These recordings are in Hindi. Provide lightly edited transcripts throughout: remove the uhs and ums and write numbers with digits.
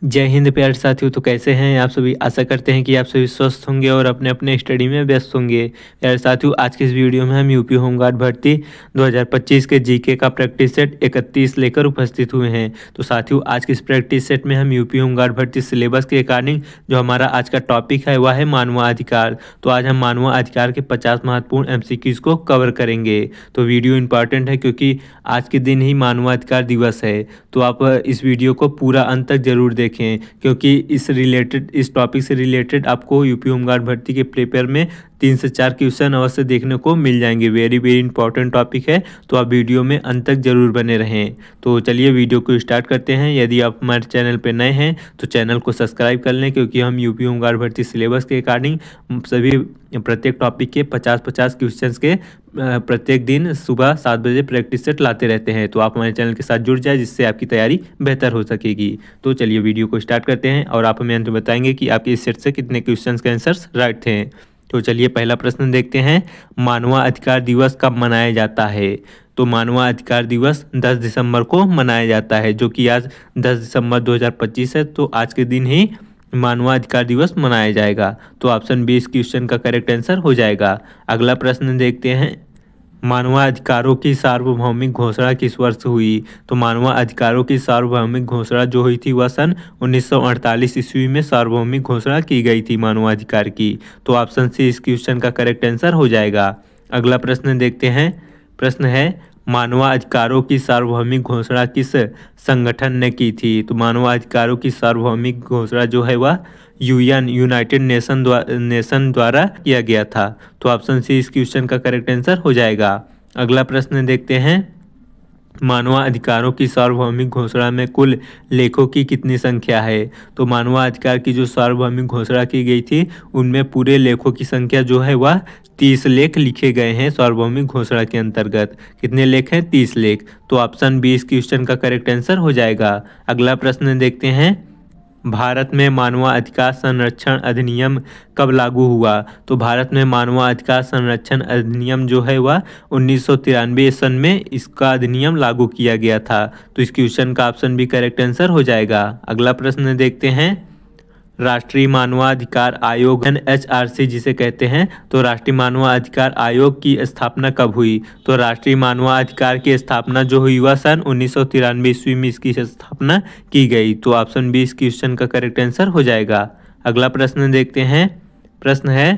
जय हिंद प्यारे साथियों। तो कैसे हैं आप सभी। आशा करते हैं कि आप सभी स्वस्थ होंगे और अपने अपने स्टडी में व्यस्त होंगे। प्यारे साथियों, आज के इस वीडियो में हम यूपी होमगार्ड भर्ती 2025 के जीके का प्रैक्टिस सेट 31 लेकर उपस्थित हुए हैं। तो साथियों, आज के इस प्रैक्टिस सेट में हम यूपी होमगार्ड भर्ती सिलेबस के अकॉर्डिंग जो हमारा आज का टॉपिक है वह है मानवाधिकार। तो आज हम मानवाधिकार के 50 महत्वपूर्ण एमसीक्यूज़ को कवर करेंगे। तो वीडियो इंपॉर्टेंट है क्योंकि आज के दिन ही मानवाधिकार दिवस है। तो आप इस वीडियो को पूरा अंत तक जरूर देखें क्योंकि इस टॉपिक से रिलेटेड आपको यूपी होमगार्ड भर्ती के पेपर में 3 से 4 क्वेश्चन अवश्य देखने को मिल जाएंगे। वेरी वेरी इंपॉर्टेंट टॉपिक है, तो आप वीडियो में अंत तक जरूर बने रहें। तो चलिए वीडियो को स्टार्ट करते हैं। यदि आप हमारे चैनल पर नए हैं तो चैनल को सब्सक्राइब कर लें क्योंकि हम यूपी होमगार्ड भर्ती सिलेबस के अकॉर्डिंग सभी प्रत्येक टॉपिक के 50-50 क्वेश्चंस के प्रत्येक दिन सुबह 7 बजे प्रैक्टिस सेट लाते रहते हैं। तो आप हमारे चैनल के साथ जुड़ जाए जिससे आपकी तैयारी बेहतर हो सकेगी। तो चलिए वीडियो को स्टार्ट करते हैं और आप हमें अंत में बताएंगे कि आपके इस सेट से कितने क्वेश्चंस के आंसर्स राइट थे। तो चलिए पहला प्रश्न देखते हैं, मानवाधिकार दिवस कब मनाया जाता है। तो मानवाधिकार दिवस 10 दिसंबर को मनाया जाता है, जो कि आज 10 दिसंबर 2025 है। तो आज के दिन ही मानवाधिकार दिवस मनाया जाएगा। तो ऑप्शन बी इस क्वेश्चन का करेक्ट आंसर हो जाएगा। अगला प्रश्न देखते हैं, मानवाधिकारों की सार्वभौमिक घोषणा किस वर्ष हुई। तो मानवाधिकारों की सार्वभौमिक घोषणा जो हुई थी वह सन 1948 ईस्वी में सार्वभौमिक घोषणा की गई थी मानवाधिकार की। तो ऑप्शन सी इस क्वेश्चन का करेक्ट आंसर हो जाएगा। अगला प्रश्न देखते हैं, प्रश्न है मानवाधिकारों की सार्वभौमिक घोषणा किस संगठन ने की थी। तो मानवाधिकारों की सार्वभौमिक घोषणा जो है वह यूनाइटेड नेशन द्वारा किया गया था। तो ऑप्शन सी इस क्वेश्चन का करेक्ट आंसर हो जाएगा। अगला प्रश्न देखते हैं, मानवाधिकारों की सार्वभौमिक घोषणा में कुल लेखों की कितनी संख्या है। तो मानवाधिकार की जो सार्वभौमिक घोषणा की गई थी उनमें पूरे लेखों की संख्या जो है वह 30 लेख लिखे गए हैं। सार्वभौमिक घोषणा के अंतर्गत कितने लेख हैं, 30 लेख। तो ऑप्शन बी इस क्वेश्चन का करेक्ट आंसर हो जाएगा। अगला प्रश्न देखते हैं, भारत में मानवाधिकार संरक्षण अधिनियम कब लागू हुआ। तो भारत में मानवाधिकार संरक्षण अधिनियम जो है वह 1993 सन में इसका अधिनियम लागू किया गया था। तो इस क्वेश्चन का ऑप्शन भी करेक्ट आंसर हो जाएगा। अगला प्रश्न देखते हैं, राष्ट्रीय मानवाधिकार आयोग NHRC जिसे कहते हैं, तो राष्ट्रीय मानवाधिकार आयोग की स्थापना कब हुई। तो राष्ट्रीय मानवाधिकार की स्थापना जो हुई वह सन 1993 ईस्वी में इसकी स्थापना की गई। तो ऑप्शन बी इस क्वेश्चन का करेक्ट आंसर हो जाएगा। अगला प्रश्न देखते हैं, प्रश्न है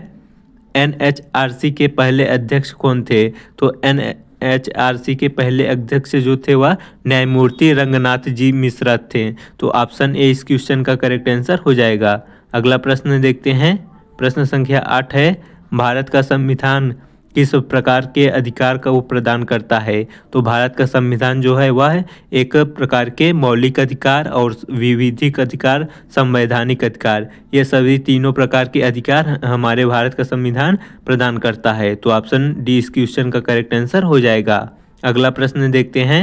NHRC के पहले अध्यक्ष कौन थे। तो NHRC के पहले अध्यक्ष जो थे वह न्यायमूर्ति रंगनाथ जी मिश्रा थे। तो ऑप्शन ए इस क्वेश्चन का करेक्ट आंसर हो जाएगा। अगला प्रश्न देखते हैं, प्रश्न संख्या 8 है, भारत का संविधान किस प्रकार के अधिकार का वो प्रदान करता है। तो भारत का संविधान जो है वह एक प्रकार के मौलिक अधिकार और विविधिक अधिकार, संवैधानिक अधिकार, ये सभी तीनों प्रकार के अधिकार हमारे भारत का संविधान प्रदान करता है। तो ऑप्शन डी इस क्वेश्चन का करेक्ट आंसर हो जाएगा। अगला प्रश्न देखते हैं,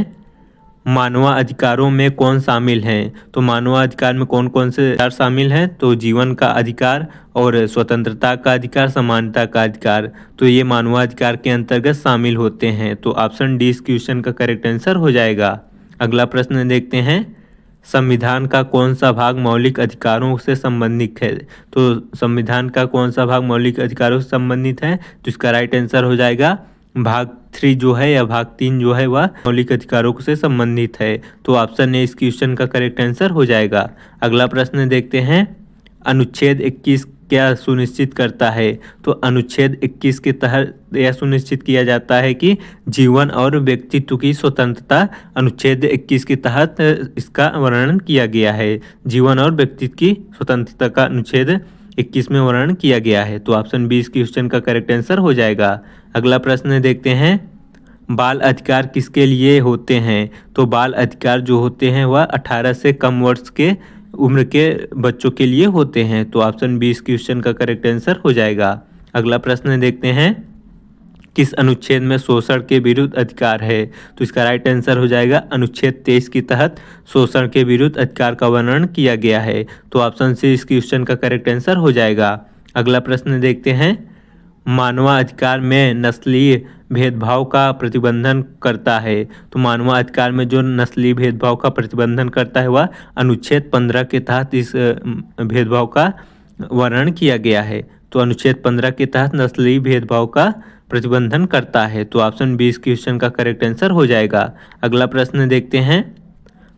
मानवाधिकारों में कौन शामिल हैं। तो मानवाधिकार में कौन कौन से अधिकार शामिल हैं। तो जीवन का अधिकार और स्वतंत्रता का अधिकार, समानता का अधिकार, तो ये मानवाधिकार के अंतर्गत शामिल होते हैं। तो ऑप्शन डी इस क्वेश्चन का करेक्ट आंसर हो जाएगा। अगला प्रश्न देखते हैं, संविधान का कौन सा भाग मौलिक अधिकारों से संबंधित है। तो संविधान का कौन सा भाग मौलिक अधिकारों से संबंधित है। तो इसका राइट आंसर हो जाएगा भाग 3 जो है या भाग 3 जो है वह मौलिक अधिकारों से संबंधित है। तो ऑप्शन ए इस क्वेश्चन का करेक्ट आंसर हो जाएगा। अगला प्रश्न देखते हैं, अनुच्छेद 21 क्या सुनिश्चित करता है। तो अनुच्छेद 21 के तहत यह सुनिश्चित किया जाता है कि जीवन और व्यक्तित्व की स्वतंत्रता अनुच्छेद 21 के तहत इसका वर्णन किया गया है। जीवन और व्यक्तित्व की स्वतंत्रता का अनुच्छेद 21 में वर्णन किया गया है। तो ऑप्शन बी इस क्वेश्चन का करेक्ट आंसर हो जाएगा। अगला प्रश्न देखते हैं, बाल अधिकार किसके लिए होते हैं। तो बाल अधिकार जो होते हैं वह 18 से कम वर्ष के उम्र के बच्चों के लिए होते हैं। तो ऑप्शन बी इस क्वेश्चन का करेक्ट आंसर हो जाएगा। अगला प्रश्न देखते हैं, किस अनुच्छेद में शोषण के विरुद्ध अधिकार है। तो इसका राइट आंसर हो जाएगा अनुच्छेद 23 के तहत शोषण के विरुद्ध अधिकार का वर्णन किया गया है। तो ऑप्शन सी इस क्वेश्चन का करेक्ट आंसर हो जाएगा। अगला प्रश्न देखते हैं, मानवाधिकार में नस्लीय भेदभाव का प्रतिबंधन करता है? तो मानव अधिकार में जो नस्लीय भेदभाव का प्रतिबंधन करता है वह अनुच्छेद 15 के तहत इस भेदभाव का वर्णन किया गया है। तो अनुच्छेद 15 के तहत नस्लीय भेदभाव का प्रतिबंधन करता है। तो ऑप्शन बी इस क्वेश्चन का करेक्ट आंसर हो जाएगा। अगला प्रश्न देखते हैं,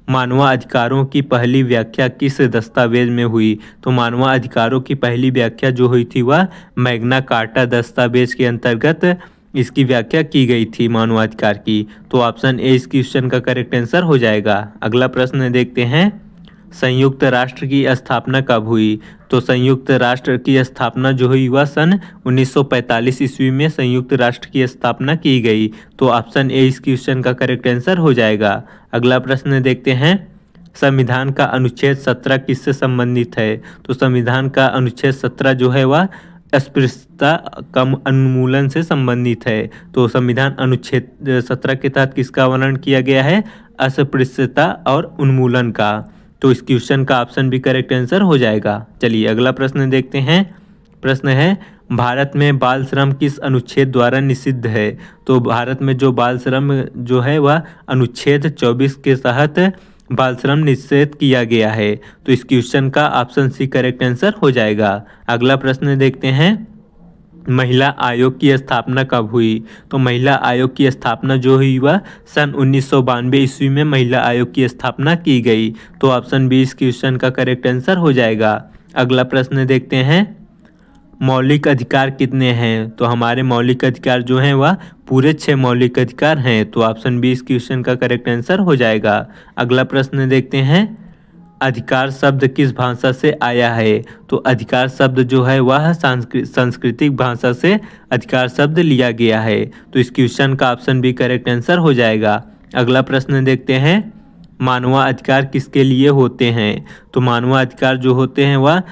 मानवाधिकारों की पहली व्याख्या किस दस्तावेज में हुई? तो मानवाधिकारों की पहली व्याख्या जो हुई थी वह मैग्ना कार्टा दस्तावेज के अंतर्गत इसकी व्याख्या की गई थी मानवाधिकार की। तो ऑप्शन ए इस क्वेश्चन का करेक्ट आंसर हो जाएगा। अगला प्रश्न देखते हैं, संयुक्त राष्ट्र की स्थापना कब हुई? तो संयुक्त राष्ट्र की स्थापना जो हुई वह सन 1945 ईस्वी में संयुक्त राष्ट्र की स्थापना की गई। तो ऑप्शन ए इस क्वेश्चन का करेक्ट आंसर हो जाएगा। अगला प्रश्न देखते हैं, संविधान का अनुच्छेद 17 किससे संबंधित है? तो संविधान का अनुच्छेद 17 जो है वह अस्पृश्यता कम उन्मूलन से संबंधित है। तो संविधान अनुच्छेद 17 के तहत किसका वर्णन किया गया है? अस्पृश्यता और उन्मूलन का। तो इस क्वेश्चन का ऑप्शन भी करेक्ट आंसर हो जाएगा। चलिए अगला प्रश्न देखते हैं। प्रश्न है, भारत में बाल श्रम किस अनुच्छेद द्वारा निषिद्ध है? तो भारत में जो बाल श्रम जो है वह अनुच्छेद 24 के तहत बाल श्रम निषेध किया गया है। तो इस क्वेश्चन का ऑप्शन सी करेक्ट आंसर हो जाएगा। अगला प्रश्न देखते हैं, महिला आयोग की स्थापना कब हुई? तो महिला आयोग की स्थापना जो हुई वह सन 1992 ईस्वी में महिला आयोग की स्थापना की गई। तो ऑप्शन बी इस क्वेश्चन का करेक्ट आंसर हो जाएगा। अगला प्रश्न देखते हैं, मौलिक अधिकार कितने हैं? तो हमारे मौलिक अधिकार जो हैं वह पूरे 6 मौलिक अधिकार हैं। तो ऑप्शन बी इस क्वेश्चन का करेक्ट आंसर हो जाएगा। अगला प्रश्न देखते हैं, अधिकार शब्द किस भाषा से आया है? तो अधिकार शब्द जो है वह सांस्कृतिक भाषा से अधिकार शब्द लिया गया है। तो इस क्वेश्चन का ऑप्शन बी करेक्ट आंसर हो जाएगा। अगला प्रश्न देखते हैं, मानवाधिकार किसके लिए होते हैं? तो मानवाधिकार जो होते हैं वह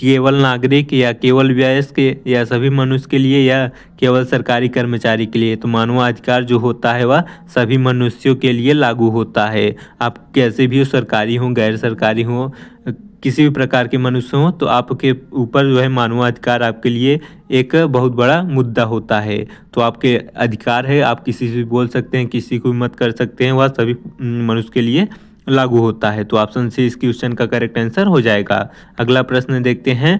केवल नागरिक या केवल वयस्क या सभी मनुष्य के लिए या केवल सरकारी कर्मचारी के लिए? तो मानवाधिकार जो होता है वह सभी मनुष्यों के लिए लागू होता है। आप कैसे भी हो, सरकारी हो गैर सरकारी हो, किसी भी प्रकार के मनुष्य हो, तो आपके ऊपर जो है मानवाधिकार आपके लिए एक बहुत बड़ा मुद्दा होता है। तो आपके अधिकार है, आप किसी से भी बोल सकते हैं, किसी को मत कर सकते हैं, वह सभी मनुष्य के लिए लागू होता है। तो ऑप्शन सी इस क्वेश्चन का करेक्ट आंसर हो जाएगा। अगला प्रश्न देखते हैं,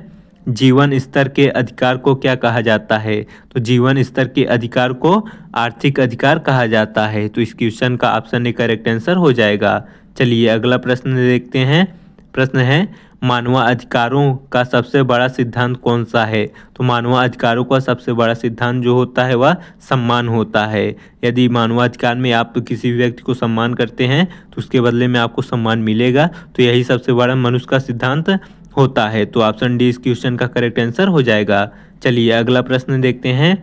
जीवन स्तर के अधिकार को क्या कहा जाता है? तो जीवन स्तर के अधिकार को आर्थिक अधिकार कहा जाता है। तो इस क्वेश्चन का ऑप्शन ए करेक्ट आंसर हो जाएगा। चलिए अगला प्रश्न देखते हैं। प्रश्न है, मानवाधिकारों का सबसे बड़ा सिद्धांत कौन सा है? तो मानवाधिकारों का सबसे बड़ा सिद्धांत जो होता है वह सम्मान होता है। यदि मानवाधिकार में आप किसी व्यक्ति को सम्मान करते हैं तो उसके बदले में आपको सम्मान मिलेगा। तो यही सबसे बड़ा मनुष्य का सिद्धांत होता है। तो ऑप्शन डी इस क्वेश्चन का करेक्ट आंसर हो जाएगा। चलिए अगला प्रश्न देखते हैं,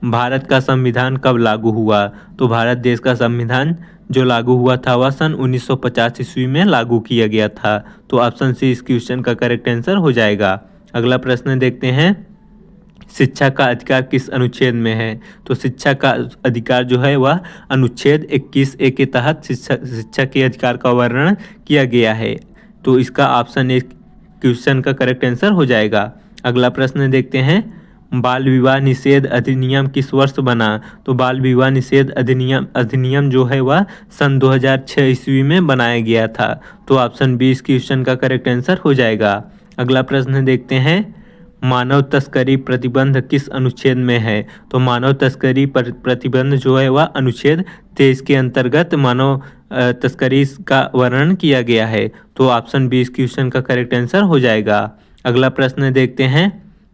भारत का संविधान कब लागू हुआ? तो भारत देश का संविधान जो लागू हुआ था वह सन 1950 ईस्वी में लागू किया गया था। तो ऑप्शन सी इस क्वेश्चन का करेक्ट आंसर हो जाएगा। अगला प्रश्न देखते हैं, शिक्षा का अधिकार किस अनुच्छेद में है? तो शिक्षा का अधिकार जो है वह अनुच्छेद 21A के तहत शिक्षा के अधिकार का वर्णन किया गया है। तो इसका ऑप्शन ए क्वेश्चन का करेक्ट आंसर हो जाएगा। अगला प्रश्न देखते हैं, बाल विवाह निषेध अधिनियम किस वर्ष बना? तो बाल विवाह निषेध अधिनियम जो है वह सन 2006 ईस्वी में बनाया गया था। तो ऑप्शन बी इस क्वेश्चन का करेक्ट आंसर हो जाएगा। अगला प्रश्न देखते हैं, मानव तस्करी प्रतिबंध किस अनुच्छेद में है? तो मानव तस्करी प्रतिबंध जो है वह अनुच्छेद 23 के अंतर्गत मानव तस्करी का वर्णन किया गया है। तो ऑप्शन बी इस क्वेश्चन का करेक्ट आंसर हो जाएगा। अगला प्रश्न देखते हैं।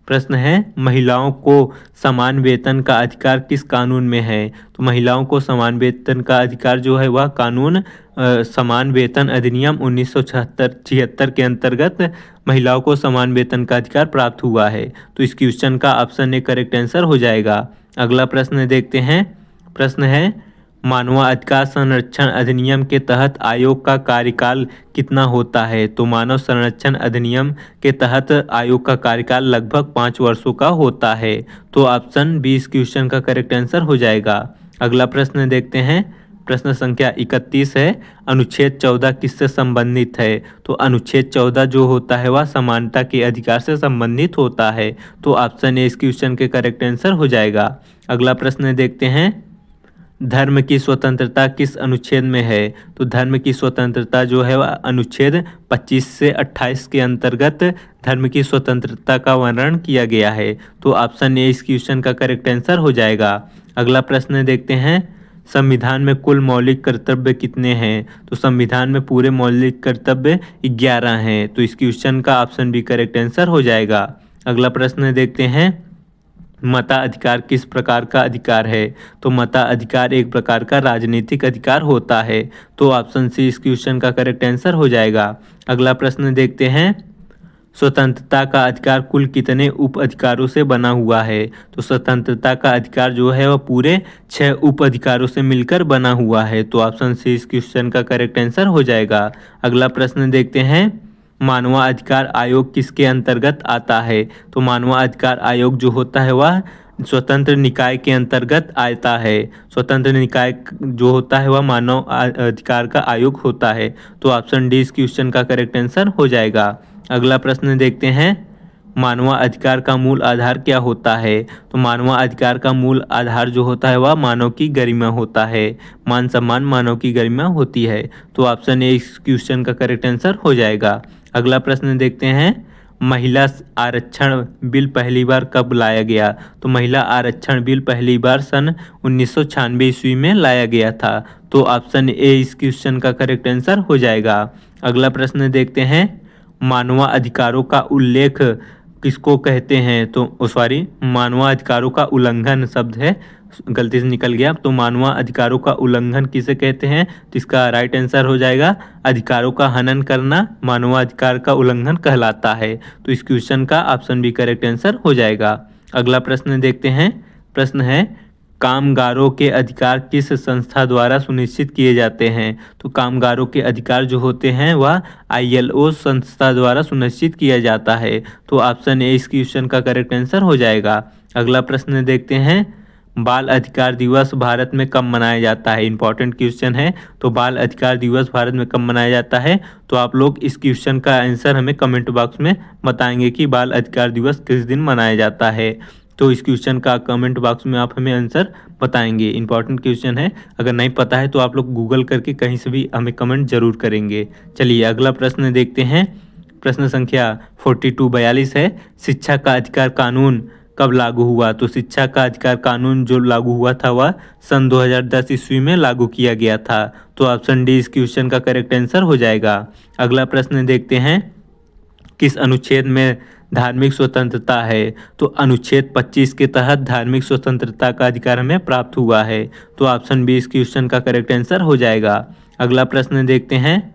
प्रश्न है, महिलाओं को समान वेतन का अधिकार किस कानून में है? तो महिलाओं को समान वेतन का अधिकार जो है वह कानून समान वेतन अधिनियम 1976 के अंतर्गत महिलाओं को समान वेतन का अधिकार प्राप्त हुआ है। तो इस क्वेश्चन का ऑप्शन ए करेक्ट आंसर हो जाएगा। अगला प्रश्न देखते हैं। प्रश्न है, मानवाधिकार संरक्षण अधिनियम के तहत आयोग का कार्यकाल कितना होता है? तो मानव संरक्षण अधिनियम के तहत आयोग का कार्यकाल लगभग 5 वर्षों का होता है। तो ऑप्शन बी इस क्वेश्चन का करेक्ट आंसर हो जाएगा। अगला प्रश्न देखते हैं। प्रश्न संख्या 31 है, अनुच्छेद 14 किससे संबंधित है? तो अनुच्छेद 14 जो होता है वह समानता के अधिकार से संबंधित होता है। तो ऑप्शन ए इस क्वेश्चन के करेक्ट आंसर हो जाएगा। अगला प्रश्न देखते हैं। धर्म की स्वतंत्रता किस अनुच्छेद में है? तो धर्म की स्वतंत्रता जो है वह अनुच्छेद 25 से 28 के अंतर्गत धर्म की स्वतंत्रता का वर्णन किया गया है। तो ऑप्शन ए इस क्वेश्चन का करेक्ट आंसर हो जाएगा। अगला प्रश्न देखते हैं, संविधान में कुल मौलिक कर्तव्य कितने हैं? तो संविधान में पूरे मौलिक कर्तव्य 11 हैं। तो इस क्वेश्चन का ऑप्शन बी करेक्ट आंसर हो जाएगा। अगला प्रश्न देखते हैं, मताधिकार किस प्रकार का अधिकार है? तो मताधिकार एक प्रकार का राजनीतिक अधिकार होता है। तो ऑप्शन सी इस क्वेश्चन का करेक्ट आंसर हो जाएगा। अगला प्रश्न देखते हैं, स्वतंत्रता का अधिकार कुल कितने उप अधिकारों से बना हुआ है? तो स्वतंत्रता का अधिकार जो है वह पूरे 6 उप अधिकारों से मिलकर बना हुआ है। तो ऑप्शन सी इस क्वेश्चन का करेक्ट आंसर हो जाएगा। अगला प्रश्न देखते हैं, मानवाधिकार आयोग किसके अंतर्गत आता है? तो मानवाधिकार आयोग जो होता है वह स्वतंत्र निकाय के अंतर्गत आता है। स्वतंत्र निकाय जो होता है वह मानव अधिकार का आयोग होता है। तो ऑप्शन डी इस क्वेश्चन का करेक्ट आंसर हो जाएगा। अगला प्रश्न देखते हैं, मानवाधिकार का मूल आधार क्या होता है? तो मानवाधिकार का मूल आधार जो होता है वह मानव की गरिमा होता है। मान सम्मान मानव की गरिमा होती है। तो ऑप्शन ए इस क्वेश्चन का करेक्ट आंसर हो जाएगा। अगला प्रश्न देखते हैं, महिला आरक्षण बिल पहली बार कब लाया गया? तो महिला आरक्षण बिल पहली बार सन 1996 ईस्वी में लाया गया था। तो ऑप्शन ए इस क्वेश्चन का करेक्ट आंसर हो जाएगा। अगला प्रश्न देखते हैं, मानवाधिकारों का उल्लेख किसको कहते हैं? तो मानवाधिकारों का उल्लंघन शब्द है, गलती से निकल गया। तो मानवाधिकारों का उल्लंघन किसे कहते हैं? तो इसका राइट आंसर हो जाएगा, अधिकारों का हनन करना मानवाधिकार का उल्लंघन कहलाता है। तो इस क्वेश्चन का ऑप्शन बी करेक्ट आंसर हो जाएगा। अगला प्रश्न देखते हैं, प्रश्न है, कामगारों के अधिकार किस संस्था द्वारा सुनिश्चित किए जाते हैं? तो कामगारों के अधिकार जो होते हैं वह ILO संस्था द्वारा सुनिश्चित किया जाता है। तो ऑप्शन ए इस क्वेश्चन का करेक्ट आंसर हो जाएगा। अगला प्रश्न देखते हैं, बाल अधिकार दिवस भारत में कब मनाया जाता है? इंपॉर्टेंट क्वेश्चन है। तो बाल अधिकार दिवस भारत में कब मनाया जाता है? तो आप लोग इस क्वेश्चन का आंसर हमें कमेंट बॉक्स में बताएंगे कि बाल अधिकार दिवस किस दिन मनाया जाता है। तो इस क्वेश्चन का कमेंट बॉक्स में आप हमें आंसर बताएंगे। इंपॉर्टेंट क्वेश्चन है, अगर नहीं पता है तो आप लोग गूगल करके कहीं से भी हमें कमेंट जरूर करेंगे। चलिए अगला प्रश्न देखते हैं, प्रश्न संख्या 4242 है, शिक्षा का अधिकार कानून कब लागू हुआ? तो शिक्षा का अधिकार कानून जो लागू हुआ था वह सन 2010 ईस्वी में लागू किया गया था। तो ऑप्शन डी इस क्वेश्चन का करेक्ट आंसर हो जाएगा। अगला प्रश्न देखते हैं, किस अनुच्छेद में धार्मिक स्वतंत्रता है? तो अनुच्छेद 25 के तहत धार्मिक स्वतंत्रता का अधिकार हमें प्राप्त हुआ है। तो ऑप्शन बी इस क्वेश्चन का करेक्ट आंसर हो जाएगा। अगला प्रश्न देखते हैं,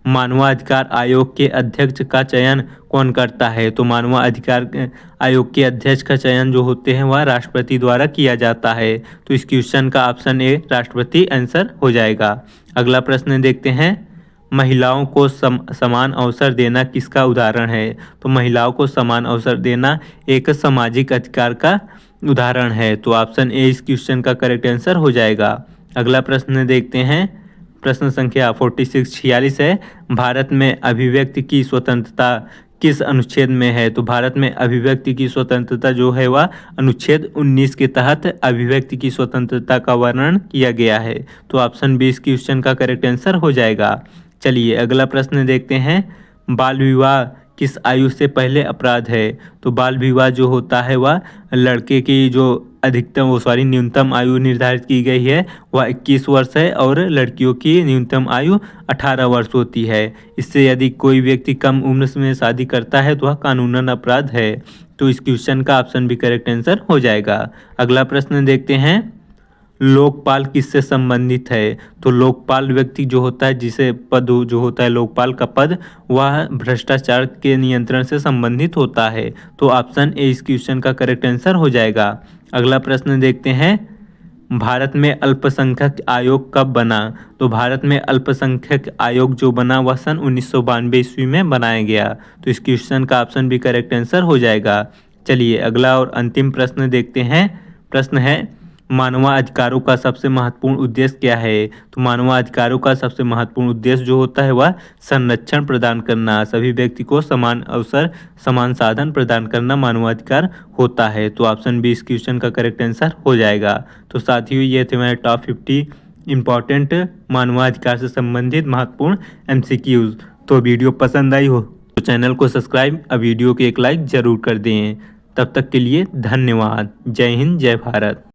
मानवाधिकार आयोग के अध्यक्ष का चयन कौन करता है? तो मानवाधिकार आयोग के अध्यक्ष का चयन जो होते हैं वह राष्ट्रपति द्वारा किया जाता है। तो इस क्वेश्चन का ऑप्शन ए राष्ट्रपति आंसर हो जाएगा। अगला प्रश्न देखते हैं, महिलाओं को समान अवसर देना किसका उदाहरण है? तो महिलाओं को समान अवसर देना एक सामाजिक अधिकार का उदाहरण है। तो ऑप्शन ए इस क्वेश्चन का करेक्ट आंसर हो जाएगा। अगला प्रश्न देखते हैं, प्रश्न संख्या 4646 है, भारत में अभिव्यक्ति की स्वतंत्रता किस अनुच्छेद में है? तो भारत में अभिव्यक्ति की स्वतंत्रता जो है वह अनुच्छेद 19 के तहत अभिव्यक्ति की स्वतंत्रता का वर्णन किया गया है। तो ऑप्शन बी इस क्वेश्चन का करेक्ट आंसर हो जाएगा। चलिए अगला प्रश्न देखते हैं, बाल विवाह किस आयु से पहले अपराध है? तो बाल विवाह जो होता है वह लड़के की जो न्यूनतम आयु निर्धारित की गई है वह 21 वर्ष है और लड़कियों की न्यूनतम आयु 18 वर्ष होती है। इससे यदि कोई व्यक्ति कम उम्र में शादी करता है तो वह कानूनन अपराध है। तो इस क्वेश्चन का ऑप्शन भी करेक्ट आंसर हो जाएगा। अगला प्रश्न देखते हैं, लोकपाल किससे संबंधित है? तो लोकपाल व्यक्ति जो होता है, जिसे पद जो होता है लोकपाल का पद, वह भ्रष्टाचार के नियंत्रण से संबंधित होता है। तो ऑप्शन ए इस क्वेश्चन का करेक्ट आंसर हो जाएगा। अगला प्रश्न देखते हैं, भारत में अल्पसंख्यक आयोग कब बना? तो भारत में अल्पसंख्यक आयोग जो बना वह सन 1992 ईस्वी में बनाया गया। तो इस क्वेश्चन का ऑप्शन भी करेक्ट आंसर हो जाएगा। चलिए अगला और अंतिम प्रश्न देखते हैं। प्रश्न है, मानवाधिकारों का सबसे महत्वपूर्ण उद्देश्य क्या है? तो मानवाधिकारों का सबसे महत्वपूर्ण उद्देश्य जो होता है वह संरक्षण प्रदान करना, सभी व्यक्ति को समान अवसर समान साधन प्रदान करना मानवाधिकार होता है। तो ऑप्शन बी इस क्वेश्चन का करेक्ट आंसर हो जाएगा। तो साथियों ये थे मेरे टॉप 50 इम्पॉर्टेंट मानवाधिकार से संबंधित महत्वपूर्ण MCQs। तो वीडियो पसंद आई हो तो चैनल को सब्सक्राइब और वीडियो को एक लाइक जरूर कर दें। तब तक के लिए धन्यवाद। जय हिंद, जय भारत।